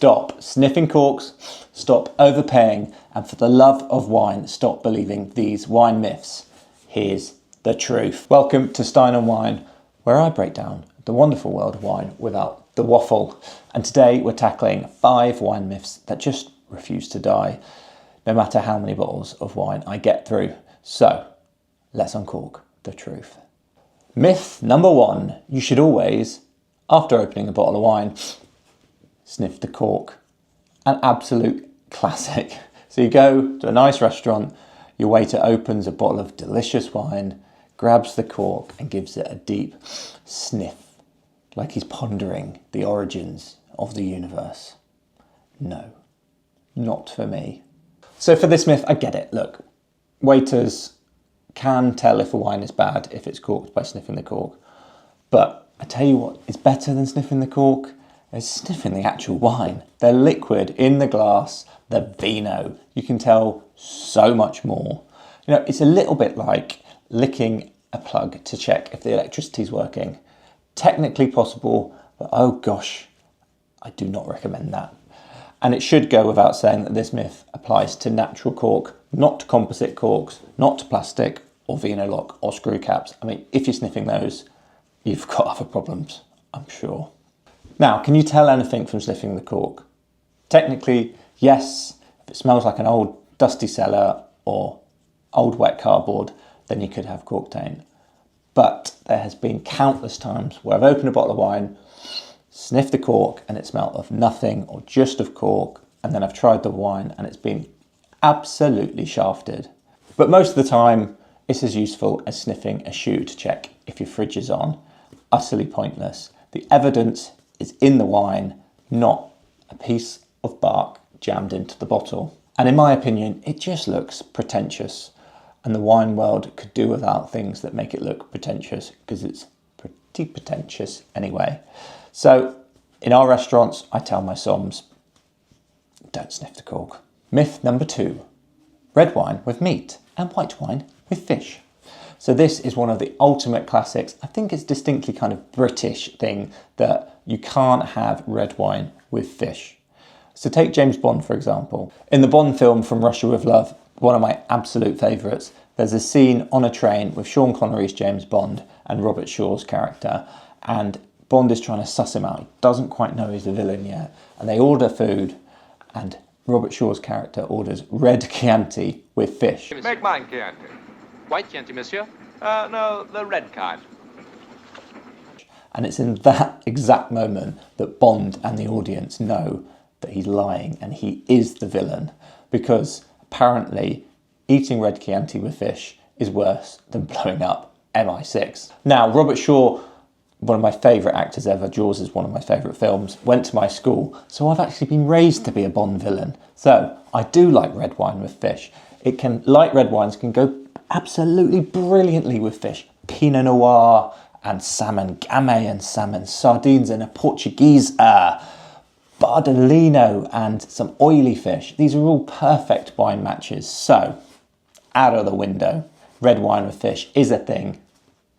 Stop sniffing corks, stop overpaying, and for the love of wine, stop believing these wine myths. Here's the truth. Welcome to Stein on Wine, where I break down the wonderful world of wine without the waffle. And today we're tackling 5 wine myths that just refuse to die, no matter how many bottles of wine I get through. So let's uncork the truth. Myth number 1, you should always, after opening a bottle of wine, sniff the cork. An absolute classic. So you go to a nice restaurant, your waiter opens a bottle of delicious wine, grabs the cork and gives it a deep sniff, like he's pondering the origins of the universe. No, not for me. So for this myth, I get it. Look, waiters can tell if a wine is bad if it's corked by sniffing the cork. But I tell you what is better than sniffing the cork is sniffing the actual wine. The liquid in the glass, the vino. You can tell so much more. You know, it's a little bit like licking a plug to check if the electricity's working. Technically possible, but oh gosh, I do not recommend that. And it should go without saying that this myth applies to natural cork, not to composite corks, not to plastic or vino lock or screw caps. I mean, if you're sniffing those, you've got other problems, I'm sure. Now, can you tell anything from sniffing the cork? Technically, yes. If it smells like an old dusty cellar or old wet cardboard, then you could have cork taint. But there has been countless times where I've opened a bottle of wine, sniffed the cork and it smelled of nothing or just of cork, and then I've tried the wine and it's been absolutely shafted. But most of the time, it's as useful as sniffing a shoe to check if your fridge is on. Utterly pointless. The evidence is in the wine, not a piece of bark jammed into the bottle. And in my opinion, it just looks pretentious. And the wine world could do without things that make it look pretentious, because it's pretty pretentious anyway. So in our restaurants, I tell my somms, don't sniff the cork. Myth number 2, red wine with meat and white wine with fish. So this is one of the ultimate classics. I think it's distinctly kind of British thing that you can't have red wine with fish. So take James Bond, for example. In the Bond film From Russia with Love, one of my absolute favourites, there's a scene on a train with Sean Connery's James Bond and Robert Shaw's character, and Bond is trying to suss him out. He doesn't quite know he's the villain yet. And they order food, and Robert Shaw's character orders red Chianti with fish. Make mine Chianti. White Chianti, monsieur? No, the red kind. And it's in that exact moment that Bond and the audience know that he's lying and he is the villain, because apparently eating red Chianti with fish is worse than blowing up MI6. Now, Robert Shaw, one of my favourite actors ever, Jaws is one of my favourite films, went to my school, so I've actually been raised to be a Bond villain. So I do like red wine with fish. Light red wines can go absolutely brilliantly with fish. Pinot Noir and salmon, gamay and salmon, sardines and a Portuguese Bardolino and some oily fish. These are all perfect wine matches. So, out of the window, red wine with fish is a thing,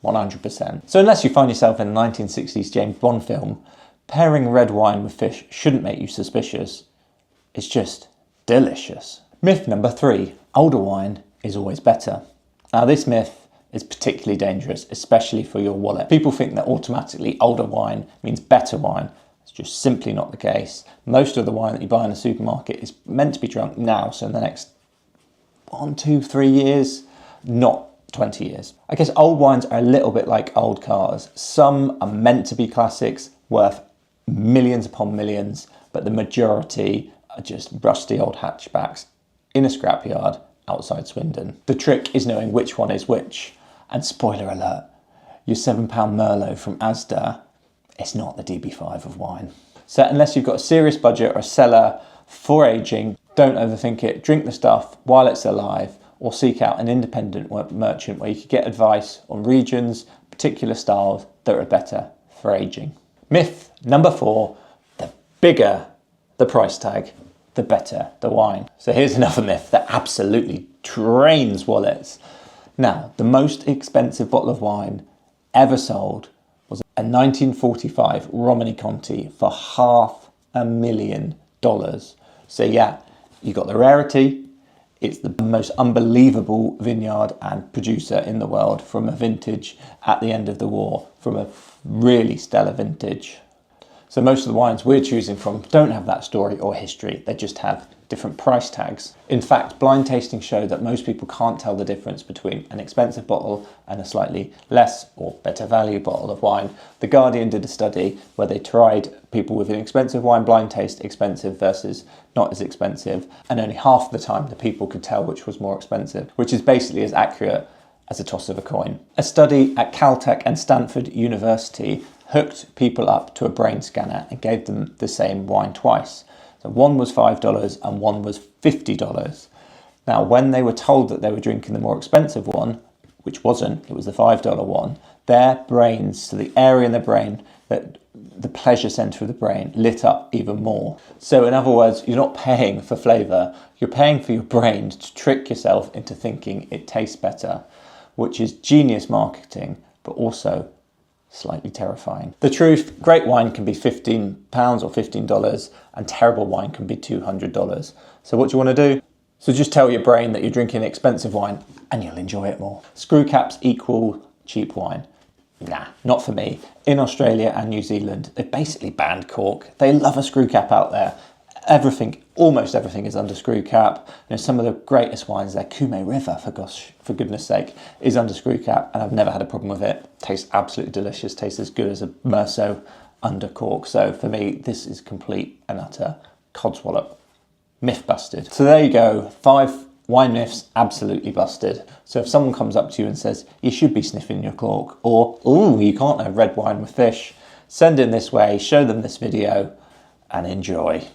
100%. So unless you find yourself in a 1960s James Bond film, pairing red wine with fish shouldn't make you suspicious. It's just delicious. Myth number 3, older wine is always better. Now this myth is particularly dangerous, especially for your wallet. People think that automatically older wine means better wine. It's just simply not the case. Most of the wine that you buy in a supermarket is meant to be drunk now, so in the next 1, 2, 3 years, not 20 years. I guess old wines are a little bit like old cars. Some are meant to be classics, worth millions upon millions, but the majority are just rusty old hatchbacks in a scrapyard outside Swindon. The trick is knowing which one is which. And spoiler alert, your £7 Merlot from Asda, it's not the DB5 of wine. So unless you've got a serious budget or a cellar for aging, don't overthink it. Drink the stuff while it's alive, or seek out an independent merchant where you can get advice on regions, particular styles that are better for aging. Myth number 4, the bigger the price tag, the better the wine. So here's another myth that absolutely drains wallets. Now, the most expensive bottle of wine ever sold was a 1945 Romani Conti for £500,000. So yeah, you got the rarity. It's the most unbelievable vineyard and producer in the world from a vintage at the end of the war, from a really stellar vintage. So most of the wines we're choosing from don't have that story or history, they just have different price tags. In fact, blind tastings show that most people can't tell the difference between an expensive bottle and a slightly less or better value bottle of wine. The Guardian did a study where they tried people with an expensive wine blind taste expensive versus not as expensive, and only half the time the people could tell which was more expensive, which is basically as accurate as a toss of a coin. A study at Caltech and Stanford University hooked people up to a brain scanner and gave them the same wine twice. So one was $5 and one was $50. Now, when they were told that they were drinking the more expensive one, which wasn't, it was the $5 one, their brains, so the area in the brain, that the pleasure centre of the brain lit up even more. So in other words, you're not paying for flavour, you're paying for your brain to trick yourself into thinking it tastes better, which is genius marketing, but also slightly terrifying. The truth, great wine can be £15 or $15 and terrible wine can be $200. So what do you want to do? So just tell your brain that you're drinking expensive wine and you'll enjoy it more. Screwcaps equal cheap wine. Nah, not for me. In Australia and New Zealand, they've basically banned cork. They love a screw cap out there. Everything, almost everything is under screw cap. You know, some of the greatest wines there, Kume River, for goodness sake, is under screw cap, and I've never had a problem with it. Tastes absolutely delicious, tastes as good as a Merceau under cork. So for me, this is complete and utter codswallop. Myth busted. So there you go, 5 wine myths absolutely busted. So if someone comes up to you and says, you should be sniffing your cork, or, ooh, you can't have red wine with fish, send in this way, show them this video, and enjoy.